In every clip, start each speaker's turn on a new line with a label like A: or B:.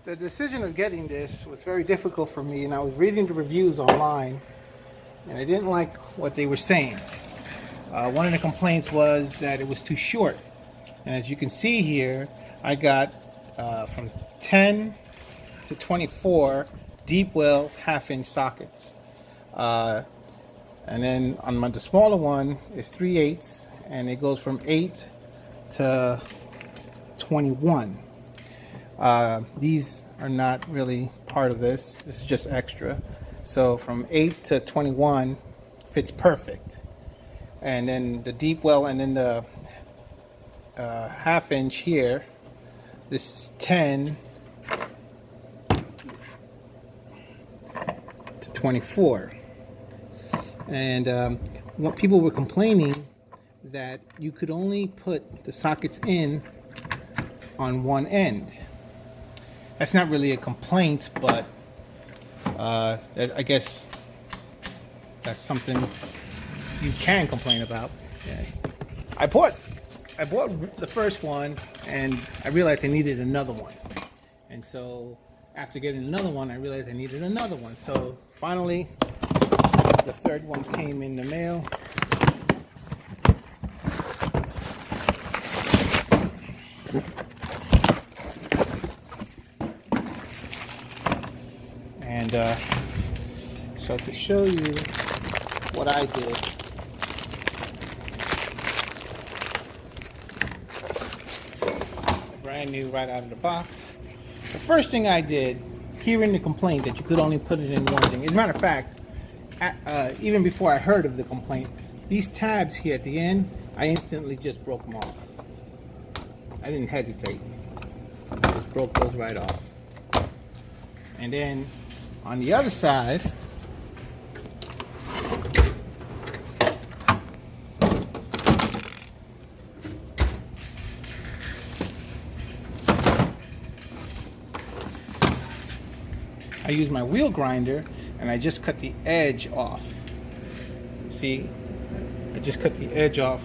A: the decision of getting this was very difficult for me, and I was reading the reviews online, and I didn't like what they were saying. One of the complaints was that it was too short, and as you can see here, I got from 10 to 24 deep well half-inch sockets, and then on the smaller one is 3/8, and it goes from 8 to 21. These are not really part of this. This is just extra. So from 8 to 21 fits perfect. And then the deep well, and then the half-inch here, this is 10 to 24. And what people were complaining that you could only put the sockets in on one end. That's not really a complaint, but I guess that's something you can complain about. Yeah. I bought the first one, and I realized I needed another one. And so after getting another one, I realized I needed another one. So finally, the third one came in the mail. And so to show you what I did, brand new right out of the box. The first thing I did, hearing the complaint that you could only put it in one thing. As a matter of fact, even before I heard of the complaint, these tabs here at the end, I instantly just broke them off. I didn't hesitate. I just broke those right off. And then on the other side, I use my wheel grinder, and I just cut the edge off. See, I just cut the edge off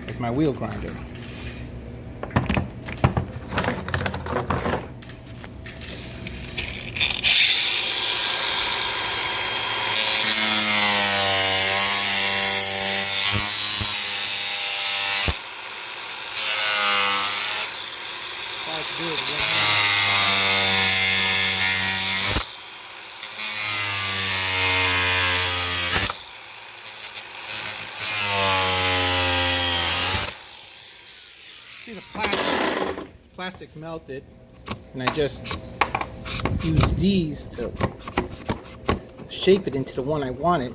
A: with my wheel grinder. See the plastic melted, and I just use these to shape it into the one I wanted.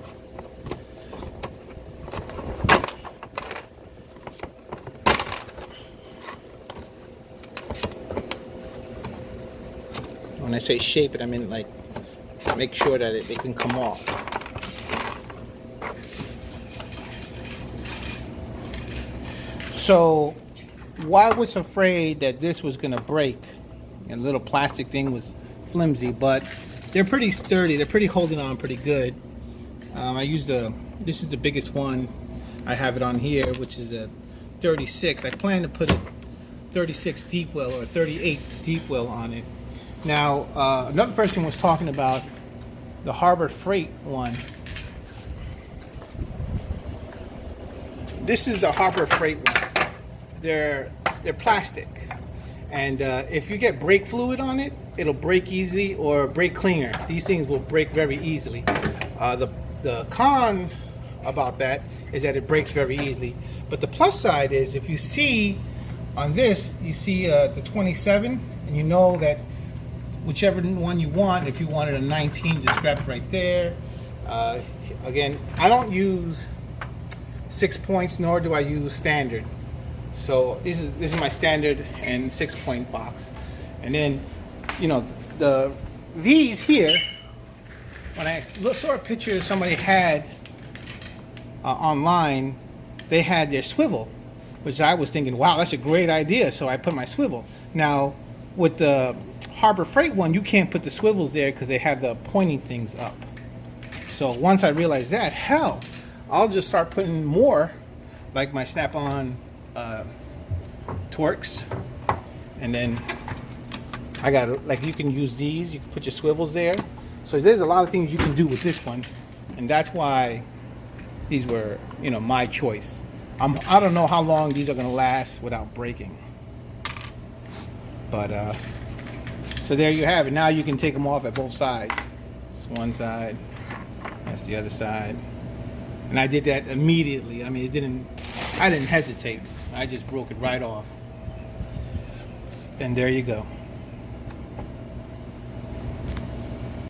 A: When I say shape it, I mean like make sure that they can come off. So I was afraid that this was going to break, and the little plastic thing was flimsy, but they're pretty sturdy. They're pretty holding on pretty good. I used this is the biggest one. I have it on here, which is a 36. I plan to put a 36 deep well or 38 deep well on it. Now, another person was talking about the Harbor Freight one. This is the Harbor Freight one. They're plastic, and if you get brake fluid on it, it'll break easy or break cleaner. These things will break very easily. The con about that is that it breaks very easily, but the plus side is if you see on this, you see the 27, and you know that whichever one you want, if you wanted a 19, just grab it right there. Again, I don't use 6 points, nor do I use standard. So this is my standard and 6-point box. And then, you know, these here, when I saw a picture somebody had online, they had their swivel, which I was thinking, wow, that's a great idea. So I put my swivel. Now, with the Harbor Freight one, you can't put the swivels there because they have the pointing things up. So once I realized that, hell, I'll just start putting more, like my Snap-on Torx, and then I got, like, you can use these. You can put your swivels there. So there's a lot of things you can do with this one, and that's why these were, you know, my choice. I don't know how long these are gonna last without breaking. But so there you have it. Now you can take them off at both sides. It's one side, that's the other side. And I did that immediately. I mean, I didn't hesitate. I just broke it right off. And there you go.